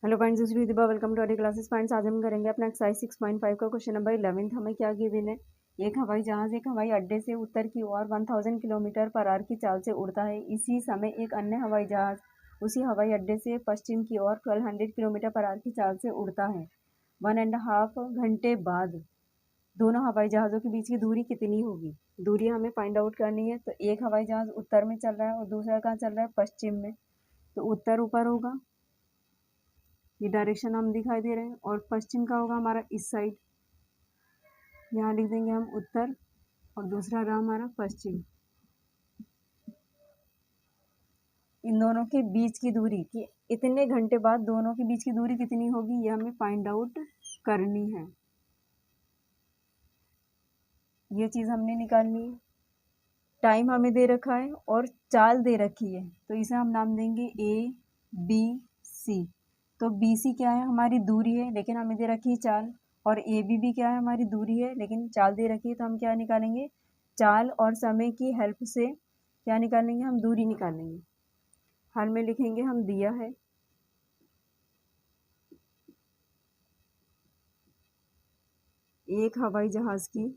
Hello friends, this is Diba. Welcome to our classes. Friends, आज हम करेंगे अपना एक्सरसाइज 6.5 का क्वेश्चन नंबर 11। हमें क्या गिवन है। एक हवाई जहाज एक हवाई अड्डे से उत्तर की ओर 1000 किलोमीटर पर आवर की चाल से उड़ता है। इसी समय एक अन्य हवाई जहाज उसी हवाई अड्डे से पश्चिम की ओर 1200 किलोमीटर पर आवर की चाल से उड़ता है। 1.5 घंटे बाद दोनों हवाई जहाज़ों के बीच की दूरी कितनी होगी। दूरी हमें फाइंड आउट करनी है। तो एक हवाई जहाज उत्तर में चल रहा है और दूसरा कहाँ चल रहा है, पश्चिम में। तो उत्तर ऊपर होगा, ये डायरेक्शन हम दिखाई दे रहे हैं, और पश्चिम का होगा हमारा इस साइड। यहाँ लिख देंगे हम उत्तर और दूसरा रहा हमारा पश्चिम। इन दोनों के बीच की दूरी कि इतने घंटे बाद दोनों के बीच की दूरी कितनी होगी, ये हमें फाइंड आउट करनी है। ये चीज़ हमने निकालनी है। टाइम हमें दे रखा है और चाल दे रखी है, तो इसे हम नाम देंगे ए बी सी। तो बी सी क्या है, हमारी दूरी है, लेकिन हमें दे रखी है चाल। और ए बी भी क्या है, हमारी दूरी है, लेकिन चाल दे रखी है। तो हम क्या निकालेंगे, चाल और समय की हेल्प से क्या निकालेंगे, हम दूरी निकालेंगे। हल में लिखेंगे हम दिया है एक हवाई जहाज की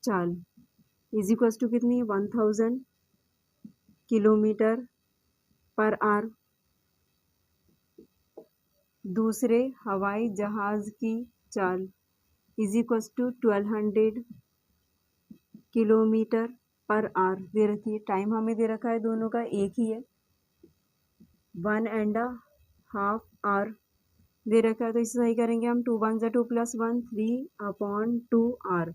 चाल इज इक्वल टू कितनी है, 1000 किलोमीटर पर आवर। दूसरे हवाई जहाज की चाल is equal to 1200 kilometre per hour दे रखी है। टाइम हमें दे रखा है, दोनों का एक ही है, 1.5 आवर दे रखा है। तो इसे सही करेंगे हम, 2 1 2 + 1 3/2 आवर।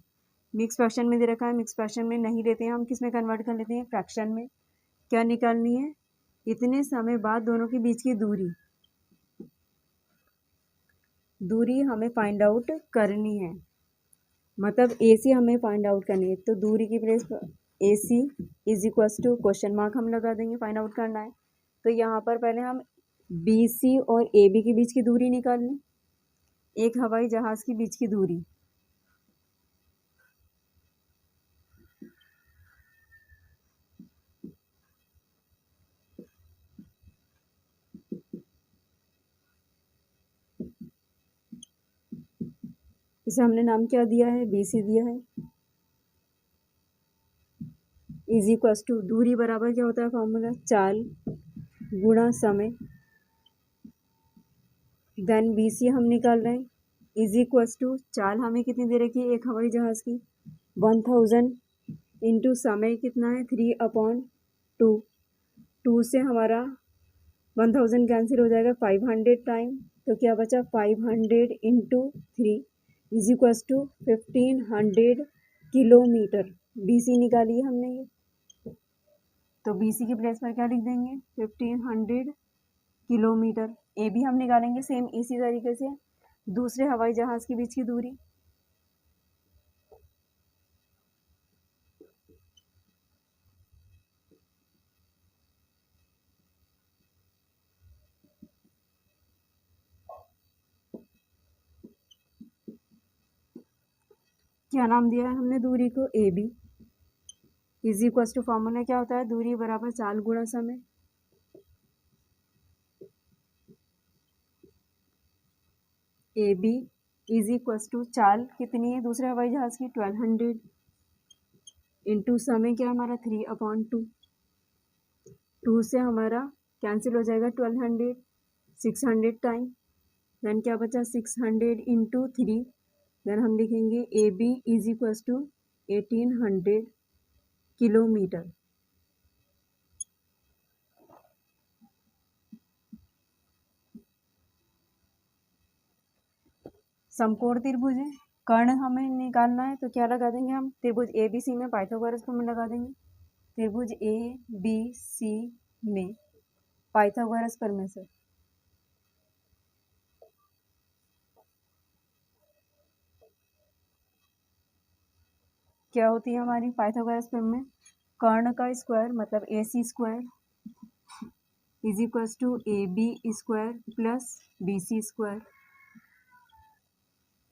मिक्स फ्रैक्शन में दे रखा है, मिक्स फ्रैक्शन में नहीं लेते हैं हम, किस में कन्वर्ट कर लेते हैं, फ्रैक्शन में। क्या निकालनी है, इतने समय बाद दोनों के बीच की दूरी हमें फाइंड आउट करनी है। मतलब ए सी हमें फाइंड आउट करनी है। तो दूरी की प्लेस पर A C is equal to question mark हम लगा देंगे, फाइंड आउट करना है। तो यहाँ पर पहले हम बी सी और ए बी के बीच की दूरी निकाल लें, एक हवाई जहाज के बीच की दूरी। इसे हमने नाम क्या दिया है, बी सी दिया है। इज इक्वल टू दूरी बराबर क्या होता है फॉर्मूला, चाल गुणा समय। देन बी सी हम निकाल रहे हैं, इज इक्वल टू चाल हमें कितनी दे रखी है, एक हवाई जहाज की 1000 इंटू समय कितना है, 3/2। 2 से हमारा 1000 कैंसिल हो जाएगा, 500 टाइम। तो क्या बचा, 500 into 3 is equal to 1500 kilometre. B C निकाली है हमने ये। तो बी सी की प्लेस पर क्या लिख देंगे, 1500 किलोमीटर। ए भी हम निकालेंगे सेम इसी तरीके से, दूसरे हवाई जहाज के बीच की दूरी। क्या नाम दिया है हमने दूरी को, A B. Is equal to formula क्या होता है, दूरी बराबर चाल गुणा समय। A B is equal to चाल कितनी है दूसरे हवाई जहाज की, 1200 इंटू समय क्या हमारा, 3/2। 2 से हमारा कैंसिल हो जाएगा 1200, 600 टाइम। देन क्या बचा, 600 इंटू 3। देन हम लिखेंगे A B is equal to 1800 kilometre. समकोण त्रिभुज है, कर्ण हमें निकालना है। तो क्या लगा देंगे हम, त्रिभुज ए बी सी में पाइथागोरस फॉर्मूला लगा देंगे। त्रिभुज ए बी सी में पाइथागोरस प्रमेय क्या होती है हमारी पाइथागोरस प्रमेय, कर्ण का स्क्वायर मतलब A C square is equal to A B square plus B C square.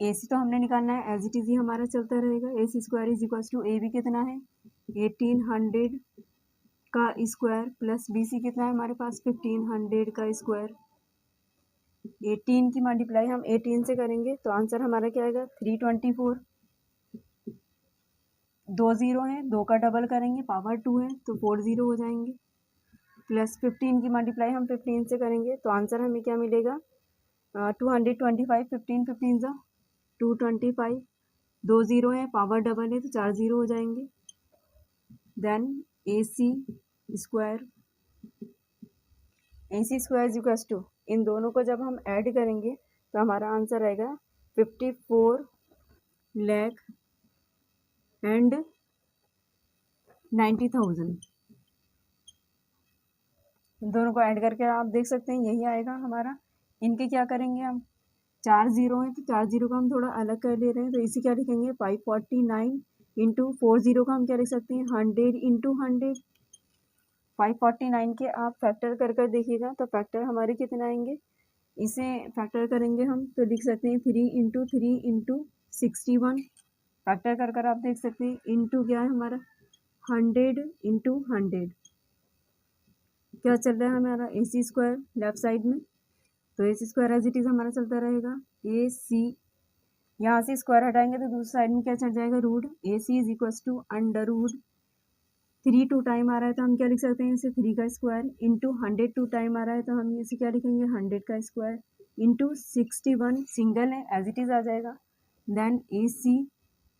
A C तो हमने निकालना है, एज इट इज ही हमारा चलता रहेगा। A C square is equal to A B कितना है, 1800 का स्क्वायर प्लस BC कितना है हमारे पास 1500 का स्क्वायर। 18 की मल्टीप्लाई हम 18 से करेंगे तो आंसर हमारा क्या आएगा 324। 2 जीरो हैं, 2 का डबल करेंगे पावर 2 है तो 4 जीरो हो जाएंगे। प्लस 15 की मल्टीप्लाई हम 15 से करेंगे तो आंसर हमें क्या मिलेगा 225। 15 15 ज़ा 225। 2 जीरो है, पावर डबल है तो 4 जीरो हो जाएंगे। Then AC square equals to, इन दोनों को जब हम ऐड करेंगे तो हमारा आंसर आएगा 54 लाख एंड 90,000। इन दोनों को ऐड करके आप देख सकते हैं यही आएगा हमारा। इनके क्या करेंगे हम, 4 जीरो हैं तो 4 जीरो का हम थोड़ा अलग कर ले रहे हैं तो इसी क्या लिखेंगे 549 इंटू 4 जीरो का हम क्या लिख सकते हैं 100 इंटू 100। 549 के आप फैक्टर कर देखिएगा तो फैक्टर हमारे कितने आएंगे, इसे फैक्टर करेंगे हम तो लिख सकते हैं 3 इंटू 61। फैक्टर कर आप देख सकते हैं इंटू क्या है हमारा 100 इंटू 100 क्या चल रहा है हमारा AC स्क्वायर लेफ्ट साइड में, तो AC square as it is हमारा चलता रहेगा। AC यहाँ से स्क्वायर हटाएंगे तो दूसरी साइड में क्या चल जाएगा root. AC is equals to under root 3 2 time आ रहा है तो हम क्या लिख सकते हैं इसे 3 का स्क्वायर इंटू 100 2 टाइम आ रहा है तो हम इसे क्या लिखेंगे 100 का स्क्वायर इंटू 61 सिंगल है एज इट इज़ आ जाएगा। Then AC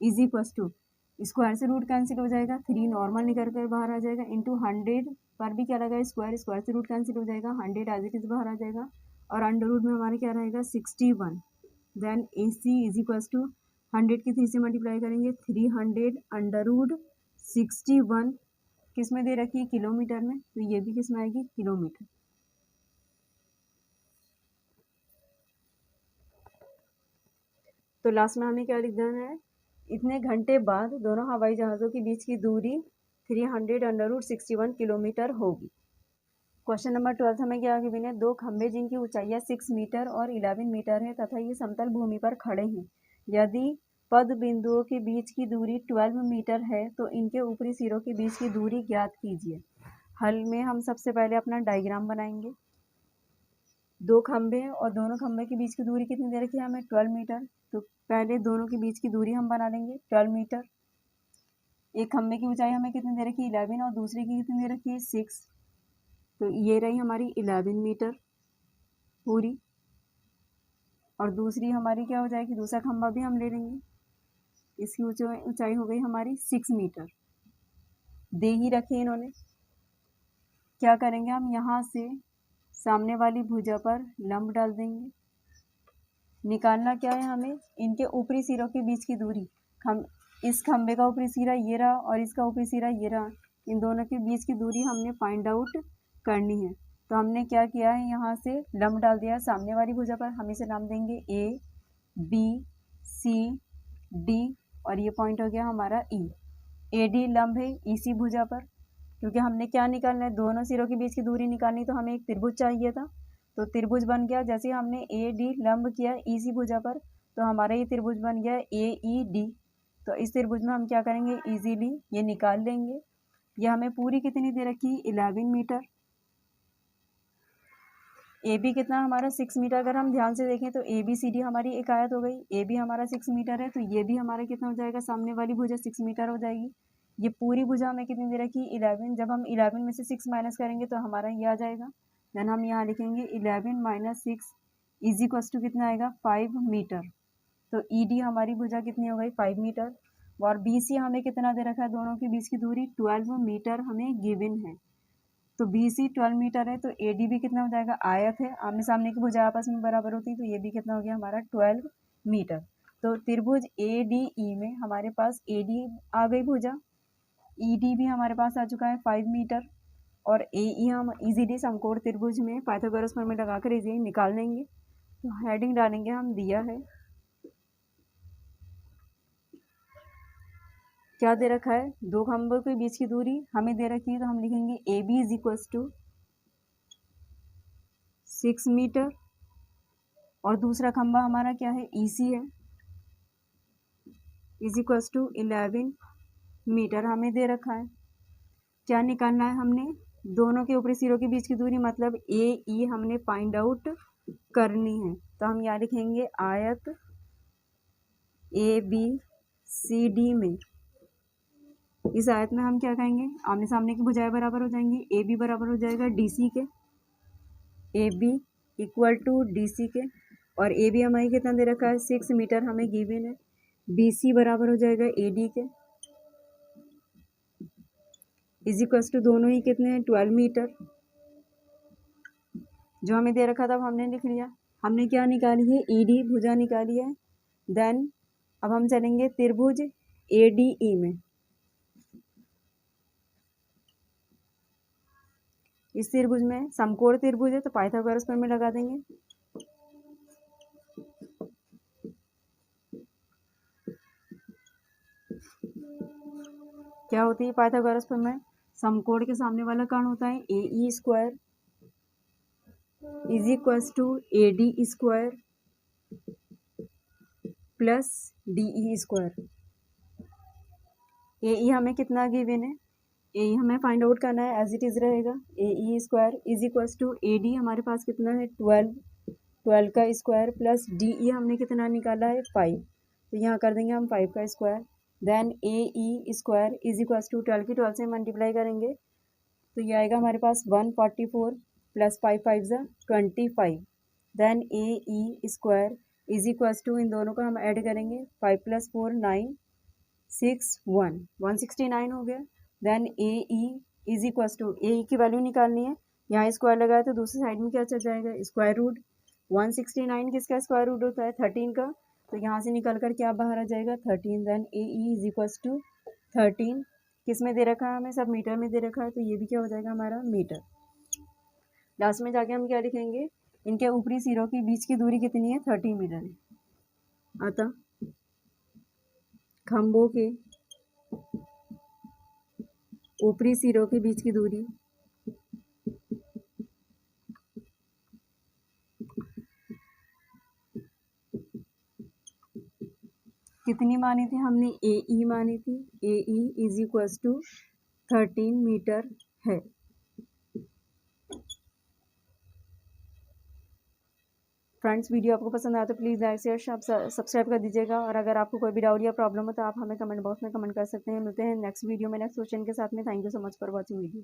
is equals to square से रूट कैंसिल हो जाएगा 3 नॉर्मल निकल कर बाहर आ जाएगा इंटू 100 पर भी क्या लगा स्क्वायर से रूट कैंसिल हो जाएगा 100 एज इट इज़ बाहर आ जाएगा और अंडर रूट में हमारा क्या रहेगा 61। Then AC is equals to 100 की 3 से मल्टीप्लाई करेंगे 300 अंडर रूट 61 किस में दे रखी है किलोमीटर में, तो ये भी किस में आएगी किलोमीटर। तो लास्ट में हमें क्या लिख देना है, इतने घंटे बाद दोनों हवाई जहाज़ों के बीच की दूरी 300 अंडर रूट 61 किलोमीटर होगी। क्वेश्चन नंबर 12 हमें क्या गिवन है, दो खंभे जिनकी ऊंचाइयाँ 6 मीटर और 11 मीटर है तथा ये समतल भूमि पर खड़े हैं। यदि पद बिंदुओं के बीच की दूरी 12 मीटर है तो इनके ऊपरी सिरों के बीच की दूरी ज्ञात कीजिए। हल में हम सबसे पहले अपना डायग्राम बनाएंगे। दो खंभे हैं और दोनों खंभे के बीच की दूरी कितनी दे रखी है हमें 12 मीटर, तो पहले दोनों के बीच की दूरी हम बना लेंगे 12 मीटर। एक खंभे की ऊंचाई हमें कितनी दे रखी है 11 और दूसरे की कितनी दे रखी है 6, तो ये रही हमारी 11 मीटर पूरी। और दूसरी हमारी क्या हो जाएगी, दूसरा खंभा भी हम ले लेंगे, इसकी ऊंचाई हो गई हमारी 6 मीटर दे ही रखी इन्होंने। क्या करेंगे हम यहाँ से सामने वाली भुजा पर लंब डाल देंगे। निकालना क्या है हमें, इनके ऊपरी सिरों के बीच की दूरी। इस खंभे का ऊपरी सिरा ये रहा और इसका ऊपरी सिरा ये रहा, इन दोनों के बीच की दूरी हमने फाइंड आउट करनी है। तो हमने क्या किया है, यहाँ से लंब डाल दिया सामने वाली भुजा पर। हम इसे नाम देंगे ABCD और ये पॉइंट हो गया हमारा E। AD लंब है EC भुजा पर, क्योंकि हमने क्या निकालना है, दोनों सिरों के बीच की दूरी निकालनी, तो हमें एक त्रिभुज चाहिए था। तो त्रिभुज बन गया, जैसे हमने AD लंब किया EC भुजा पर तो हमारा ये त्रिभुज बन गया AED। तो इस त्रिभुज में हम क्या करेंगे, इजीली ये निकाल लेंगे। ये हमें पूरी कितनी दे रखी 11 मीटर। AB कितना हमारा 6 मीटर। अगर हम ध्यान से देखें तो ABCD हमारी एक आयत हो गई, AB हमारा 6 मीटर है तो ये भी हमारा कितना हो जाएगा, सामने वाली भुजा 6 मीटर हो जाएगी। ये पूरी भुजा हमें कितनी दे रखी 11। जब हम 11 में से 6 माइनस करेंगे तो हमारा ये आ जाएगा। देन हम यहाँ लिखेंगे 11 माइनस 6 इज इक्वल्स टू कितना आएगा 5 मीटर। तो ED हमारी भुजा कितनी हो गई 5 मीटर। और BC हमें कितना दे रखा है, दोनों के बीच की दूरी 12 मीटर हमें गिवन है। तो BC 12 मीटर है तो AD भी कितना हो जाएगा, आयत है आमने सामने की भुजा आपस में बराबर होती है तो ये भी कितना हो गया हमारा 12 मीटर। तो त्रिभुज ADE में हमारे पास AD आ गई भुजा, ED भी हमारे पास आ चुका है 5 मीटर और AE हम इजीली समकोण त्रिभुज में पाइथागोरस प्रमेय लगाकर इजीली निकाल लेंगे। तो हेडिंग डालेंगे हम, दिया है क्या दे रखा है, दो खंभों के बीच की दूरी हमें दे रखी है तो हम लिखेंगे AB is equals to 6 metre और दूसरा खंभा हमारा क्या है EC है, इज इक्वल्स टू 11 मीटर हमें दे रखा है। क्या निकालना है हमने? दोनों के ऊपरी सिरों के बीच की दूरी मतलब ए ई हमने फाइंड आउट करनी है। तो हम यहाँ लिखेंगे आयत ए बी सी डी में, इस आयत में हम क्या कहेंगे, आमने सामने की भुजाएं बराबर हो जाएंगी। ए बी बराबर हो जाएगा डी सी के, A B equal to D C के, और ए बी हमारी कितना दे रखा है 6 मीटर हमें गिवन है। बी सी बराबर हो जाएगा ए डी के, इज इक्वल्स टू दोनों ही कितने हैं 12 मीटर। जो हमें दे रखा था वो हमने लिख लिया। हमने क्या निकाली है, ई डी भुजा निकाली है। देन अब हम चलेंगे त्रिभुज ए डी ई में। इस त्रिभुज में समकोण त्रिभुज है तो पाइथागोरस प्रमेय लगा देंगे। क्या होती है पाइथागोरस प्रमेय? समकोण के सामने वाला कर्ण होता है A E square is equals to A D square plus D E square. A E हमें कितना गिवन है, ए ई हमें फाइंड आउट करना है, एज इट इज रहेगा A E square is equals to A D हमारे पास कितना है 12 का स्क्वायर प्लस डी ई हमने कितना निकाला है 5, तो यहाँ कर देंगे हम 5 का square. Then A E square is equals to 12 की 12 से मल्टीप्लाई करेंगे तो ये आएगा हमारे पास 144 प्लस 5 5 ज़ा 25। Then A E square is equals to इन दोनों का हम ऐड करेंगे 5 प्लस 4 9 6 1 169 हो गया। Then A E is equals to A E की वैल्यू निकालनी है, यहाँ स्क्वायर लगाया तो दूसरी साइड में क्या चल जाएगा स्क्वायर रूट। 169 किसका स्क्वायर रूट होता है 13 का, तो यहाँ से निकल कर क्या बाहर आ जाएगा 13। Then A E is equals to 13 किस में दे रखा है हमें, सब मीटर में दे रखा है, तो ये भी क्या हो जाएगा हमारा मीटर। लास्ट में जाके हम क्या लिखेंगे, इनके ऊपरी सिरों के बीच की दूरी कितनी है 30 मीटर है। अतः खंभों के ऊपरी सिरों के बीच की दूरी कितनी मानी थी हमने, ए ई मानी थी, A E is equals to 13 metre है। फ्रेंड्स वीडियो आपको पसंद आया तो प्लीज़ लाइक शेयर सब्सक्राइब कर दीजिएगा, और अगर आपको कोई भी डाउट या प्रॉब्लम हो तो आप हमें कमेंट बॉक्स में कमेंट कर सकते हैं। मिलते हैं नेक्स्ट वीडियो में नेक्स्ट क्वेश्चन के साथ में। Thank you so much for watching video.